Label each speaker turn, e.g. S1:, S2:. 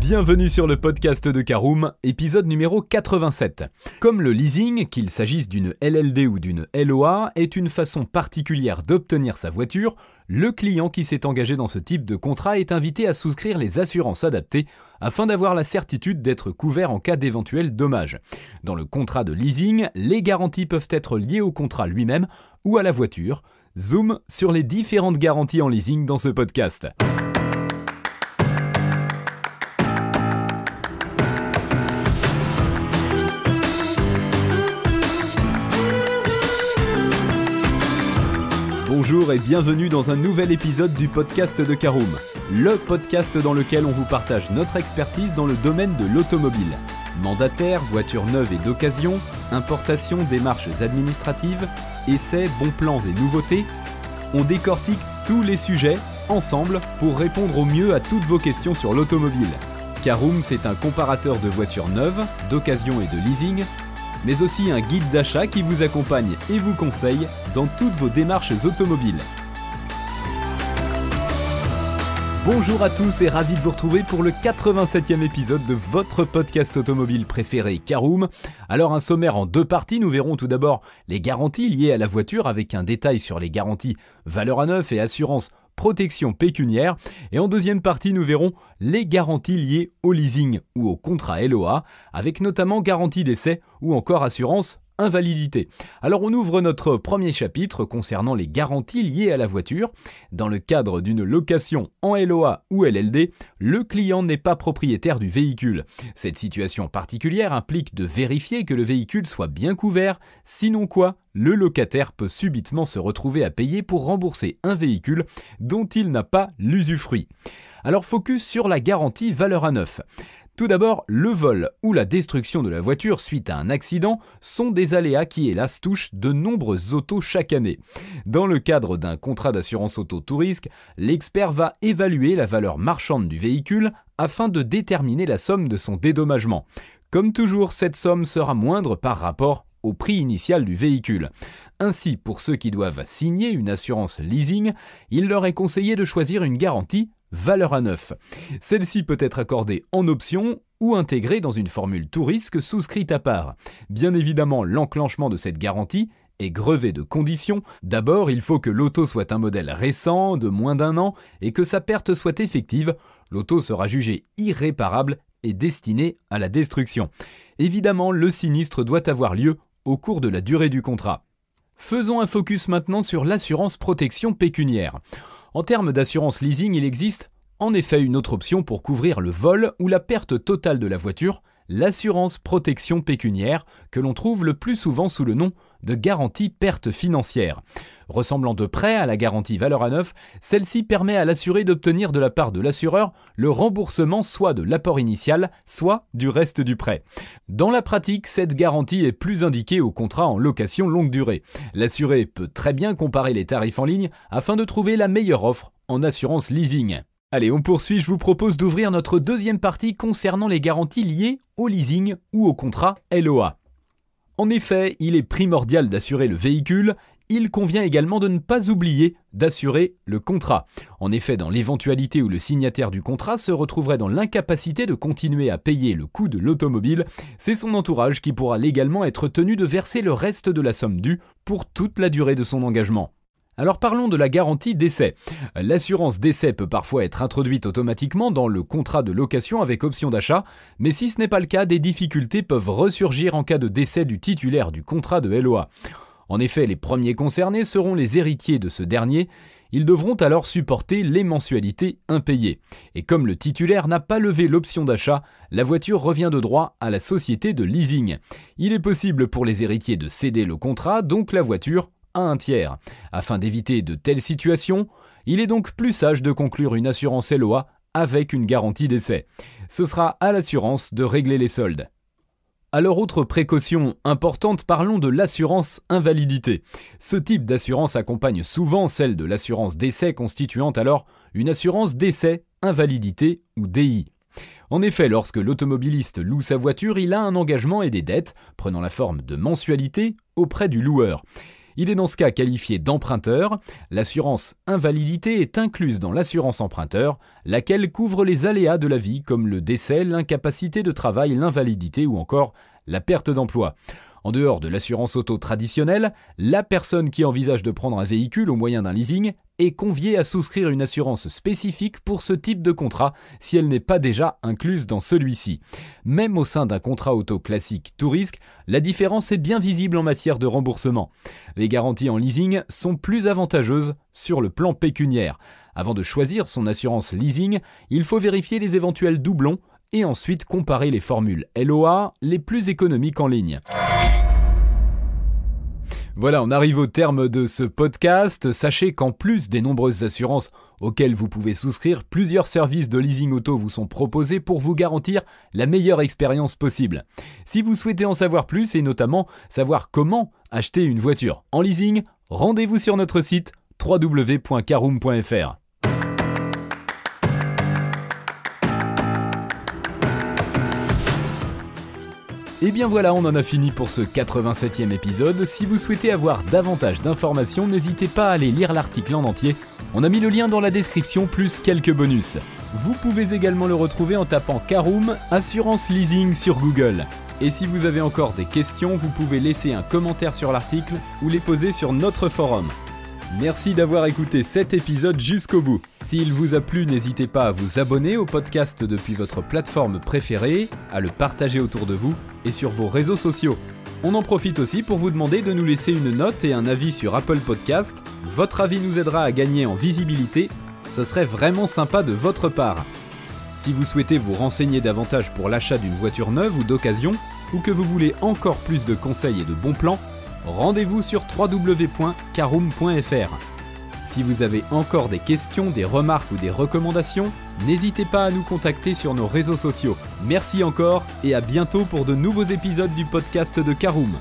S1: Bienvenue sur le podcast de Caroom, épisode numéro 87. Comme le leasing, qu'il s'agisse d'une LLD ou d'une LOA, est une façon particulière d'obtenir sa voiture, le client qui s'est engagé dans ce type de contrat est invité à souscrire les assurances adaptées afin d'avoir la certitude d'être couvert en cas d'éventuels dommages. Dans le contrat de leasing, les garanties peuvent être liées au contrat lui-même ou à la voiture. Zoom sur les différentes garanties en leasing dans ce podcast. Bonjour et bienvenue dans un nouvel épisode du podcast de Caroom, le podcast dans lequel on vous partage notre expertise dans le domaine de l'automobile. Mandataire, voitures neuves et d'occasion, importation, démarches administratives, essais, bons plans et nouveautés, on décortique tous les sujets ensemble pour répondre au mieux à toutes vos questions sur l'automobile. Caroom, c'est un comparateur de voitures neuves, d'occasion et de leasing, mais aussi un guide d'achat qui vous accompagne et vous conseille dans toutes vos démarches automobiles. Bonjour à tous et ravi de vous retrouver pour le 87e épisode de votre podcast automobile préféré Caroom. Alors un sommaire en deux parties, nous verrons tout d'abord les garanties liées à la voiture avec un détail sur les garanties valeur à neuf et assurance protection pécuniaire. Et en deuxième partie, nous verrons les garanties liées au leasing ou au contrat LOA, avec notamment garantie d'essai ou encore assurance invalidité. Alors on ouvre notre premier chapitre concernant les garanties liées à la voiture. Dans le cadre d'une location en LOA ou LLD, le client n'est pas propriétaire du véhicule. Cette situation particulière implique de vérifier que le véhicule soit bien couvert, sinon quoi, le locataire peut subitement se retrouver à payer pour rembourser un véhicule dont il n'a pas l'usufruit. Alors focus sur la garantie valeur à neuf. Tout d'abord, le vol ou la destruction de la voiture suite à un accident sont des aléas qui hélas touchent de nombreuses autos chaque année. Dans le cadre d'un contrat d'assurance auto tout risque, l'expert va évaluer la valeur marchande du véhicule afin de déterminer la somme de son dédommagement. Comme toujours, cette somme sera moindre par rapport au prix initial du véhicule. Ainsi, pour ceux qui doivent signer une assurance leasing, il leur est conseillé de choisir une garantie valeur à neuf. Celle-ci peut être accordée en option ou intégrée dans une formule tout risque souscrite à part. Bien évidemment, l'enclenchement de cette garantie est grevé de conditions. D'abord, il faut que l'auto soit un modèle récent, de moins d'un an, et que sa perte soit effective. L'auto sera jugée irréparable et destinée à la destruction. Évidemment, le sinistre doit avoir lieu au cours de la durée du contrat. Faisons un focus maintenant sur l'assurance protection pécuniaire. En termes d'assurance leasing, il existe en effet une autre option pour couvrir le vol ou la perte totale de la voiture, l'assurance protection pécuniaire, que l'on trouve le plus souvent sous le nom de garantie perte financière. Ressemblant de près à la garantie valeur à neuf, celle-ci permet à l'assuré d'obtenir de la part de l'assureur le remboursement soit de l'apport initial, soit du reste du prêt. Dans la pratique, cette garantie est plus indiquée aux contrats en location longue durée. L'assuré peut très bien comparer les tarifs en ligne afin de trouver la meilleure offre en assurance leasing. Allez, on poursuit, je vous propose d'ouvrir notre deuxième partie concernant les garanties liées au leasing ou au contrat LOA. En effet, il est primordial d'assurer le véhicule, il convient également de ne pas oublier d'assurer le contrat. En effet, dans l'éventualité où le signataire du contrat se retrouverait dans l'incapacité de continuer à payer le coût de l'automobile, c'est son entourage qui pourra légalement être tenu de verser le reste de la somme due pour toute la durée de son engagement. Alors parlons de la garantie d'essai. L'assurance d'essai peut parfois être introduite automatiquement dans le contrat de location avec option d'achat, mais si ce n'est pas le cas, des difficultés peuvent ressurgir en cas de décès du titulaire du contrat de LOA. En effet, les premiers concernés seront les héritiers de ce dernier. Ils devront alors supporter les mensualités impayées. Et comme le titulaire n'a pas levé l'option d'achat, la voiture revient de droit à la société de leasing. Il est possible pour les héritiers de céder le contrat, donc la voiture, à un tiers. Afin d'éviter de telles situations, il est donc plus sage de conclure une assurance LOA avec une garantie d'essai. Ce sera à l'assurance de régler les soldes. Alors autre précaution importante, parlons de l'assurance invalidité. Ce type d'assurance accompagne souvent celle de l'assurance d'essai constituant alors une assurance d'essai invalidité ou DI. En effet, lorsque l'automobiliste loue sa voiture, il a un engagement et des dettes, prenant la forme de mensualités auprès du loueur. Il est dans ce cas qualifié d'emprunteur. L'assurance invalidité est incluse dans l'assurance emprunteur, laquelle couvre les aléas de la vie comme le décès, l'incapacité de travail, l'invalidité ou encore la perte d'emploi. En dehors de l'assurance auto traditionnelle, la personne qui envisage de prendre un véhicule au moyen d'un leasing est conviée à souscrire une assurance spécifique pour ce type de contrat si elle n'est pas déjà incluse dans celui-ci. Même au sein d'un contrat auto classique tout risque, la différence est bien visible en matière de remboursement. Les garanties en leasing sont plus avantageuses sur le plan pécuniaire. Avant de choisir son assurance leasing, il faut vérifier les éventuels doublons et ensuite comparer les formules LOA les plus économiques en ligne. Voilà, on arrive au terme de ce podcast. Sachez qu'en plus des nombreuses assurances auxquelles vous pouvez souscrire, plusieurs services de leasing auto vous sont proposés pour vous garantir la meilleure expérience possible. Si vous souhaitez en savoir plus et notamment savoir comment acheter une voiture en leasing, rendez-vous sur notre site www.caroom.fr. Et bien voilà, on en a fini pour ce 87e épisode. Si vous souhaitez avoir davantage d'informations, n'hésitez pas à aller lire l'article en entier. On a mis le lien dans la description, plus quelques bonus. Vous pouvez également le retrouver en tapant Caroom Assurance Leasing sur Google. Et si vous avez encore des questions, vous pouvez laisser un commentaire sur l'article ou les poser sur notre forum. Merci d'avoir écouté cet épisode jusqu'au bout. S'il vous a plu, n'hésitez pas à vous abonner au podcast depuis votre plateforme préférée, à le partager autour de vous et sur vos réseaux sociaux. On en profite aussi pour vous demander de nous laisser une note et un avis sur Apple Podcast. Votre avis nous aidera à gagner en visibilité. Ce serait vraiment sympa de votre part. Si vous souhaitez vous renseigner davantage pour l'achat d'une voiture neuve ou d'occasion, ou que vous voulez encore plus de conseils et de bons plans, rendez-vous sur www.caroom.fr. Si vous avez encore des questions, des remarques ou des recommandations, n'hésitez pas à nous contacter sur nos réseaux sociaux. Merci encore et à bientôt pour de nouveaux épisodes du podcast de Caroom.